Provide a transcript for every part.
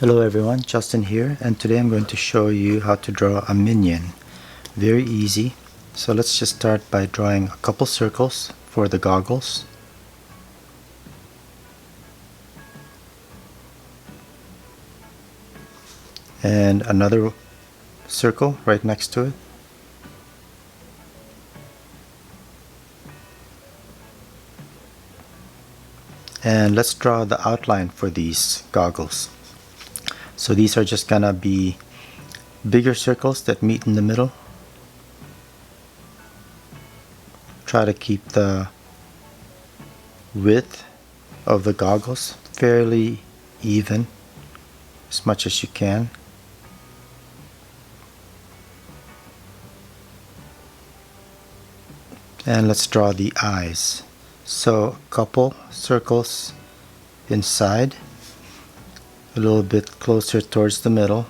Hello everyone, Justin here, and today I'm going to show you how to draw a minion. Very easy. So let's just start by drawing a couple circles for the goggles. And another circle right next to it. And let's draw the outline for these goggles. So these are just gonna be bigger circles that meet in the middle. Try to keep the width of the goggles fairly even as much as you can. And let's draw the eyes. So a couple circles inside, a little bit closer towards the middle,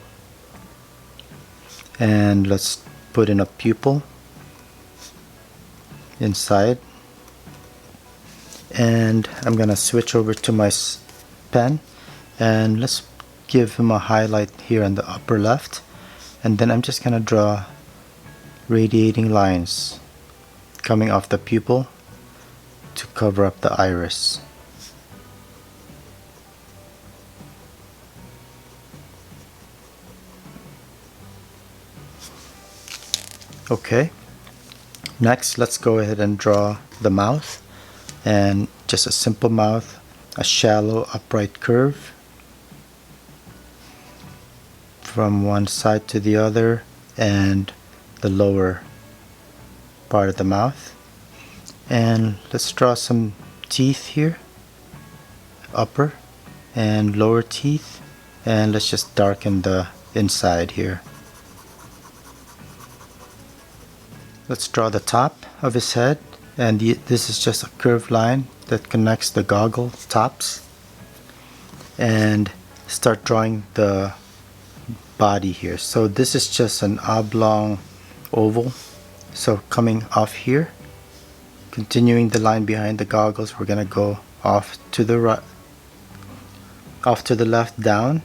and let's put in a pupil inside. And I'm gonna switch over to my pen, and let's give him a highlight here in the upper left, and then I'm just gonna draw radiating lines coming off the pupil to cover up the iris. Okay, next let's go ahead and draw the mouth, and just a simple mouth, a shallow upright curve from one side to the other, and the lower part of the mouth. And let's draw some teeth here, upper and lower teeth, and let's just darken the inside here. Let's draw the top of his head, and this is just a curved line that connects the goggle tops, and start drawing the body here. So this is just an oblong oval, so coming off here, continuing the line behind the goggles, we're gonna go off to the right, off to the left, down,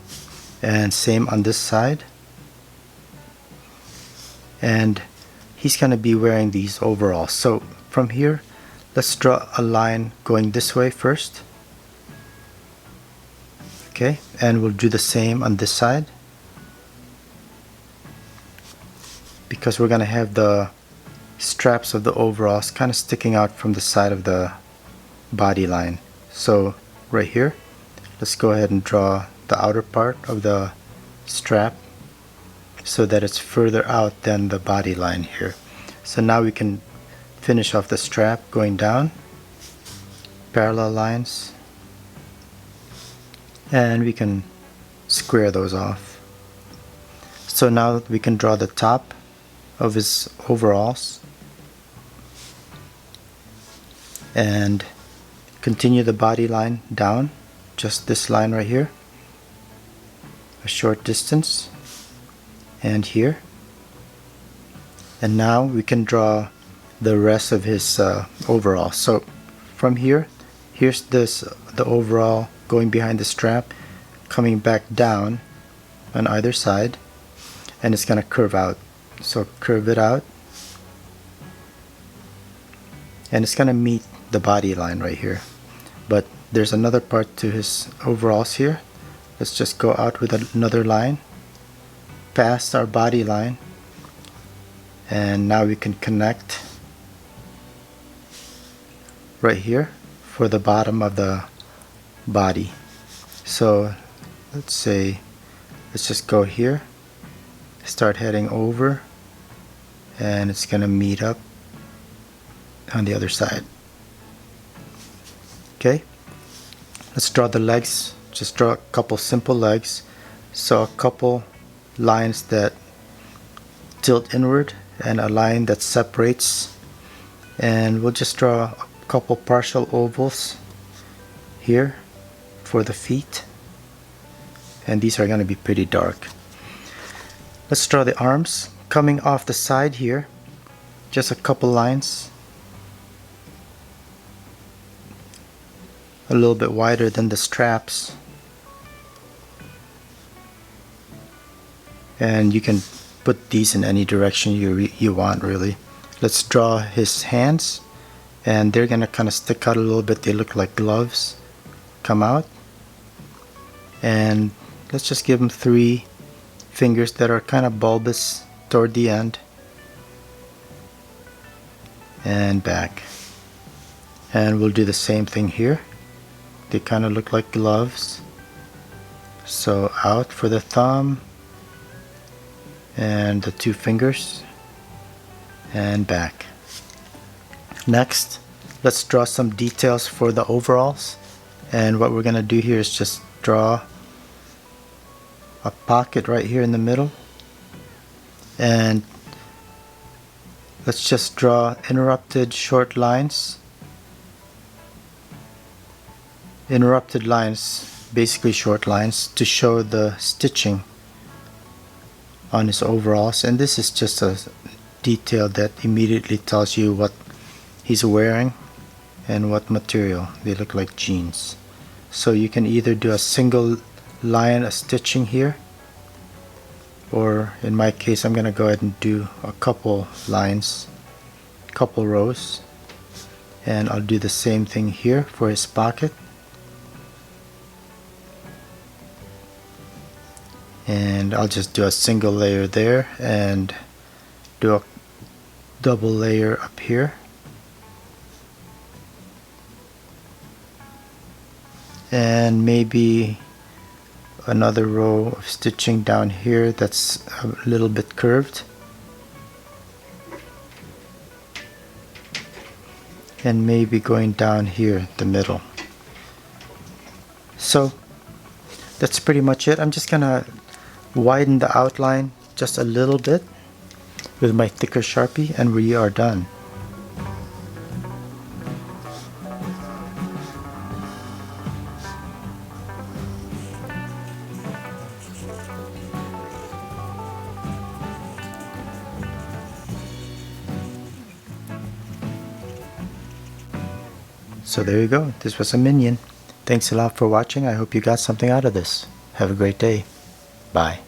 and same on this side. And he's gonna be wearing these overalls. So from here, let's draw a line going this way first. Okay, and we'll do the same on this side, because we're gonna have the straps of the overalls kind of sticking out from the side of the body line. So right here, let's go ahead and draw the outer part of the strap so that it's further out than the body line here. So now we can finish off the strap going down, parallel lines, and we can square those off. So now we can draw the top of his overalls and continue the body line down, just this line right here, a short distance, and here. And now we can draw the rest of his overall. So from here, here's the overall going behind the strap, coming back down on either side, and it's gonna curve out. So curve it out, and it's gonna meet the body line right here. But there's another part to his overalls here. Let's just go out with another line past our body line, and now we can connect right here for the bottom of the body. So let's just go here, start heading over, and it's gonna meet up on the other side. Okay, let's draw the legs. Just draw a couple simple legs. So a couple lines that tilt inward and a line that separates, and we'll just draw a couple partial ovals here for the feet, and these are going to be pretty dark. Let's draw the arms coming off the side here, just a couple lines, a little bit wider than the straps, and you can put these in any direction you want, really. Let's draw his hands, and they're gonna kind of stick out a little bit. They look like gloves come out, and let's just give him 3 fingers that are kind of bulbous toward the end, and back. And we'll do the same thing here. They kind of look like gloves, so out for the thumb and the 2 fingers, and back. Next, let's draw some details for the overalls, and what we're gonna do here is just draw a pocket right here in the middle, and let's just draw interrupted short lines. Interrupted lines, basically short lines, to show the stitching on his overalls, and this is just a detail that immediately tells you what he's wearing and what material. They look like jeans. So you can either do a single line of stitching here, or in my case I'm gonna go ahead and do a couple lines, couple rows, and I'll do the same thing here for his pocket. And I'll just do a single layer there and do a double layer up here, and maybe another row of stitching down here that's a little bit curved, and maybe going down here the middle. So that's pretty much it. I'm just gonna widen the outline just a little bit with my thicker Sharpie, and we are done. So there you go. This was a Minion. Thanks a lot for watching. I hope you got something out of this. Have a great day. Bye.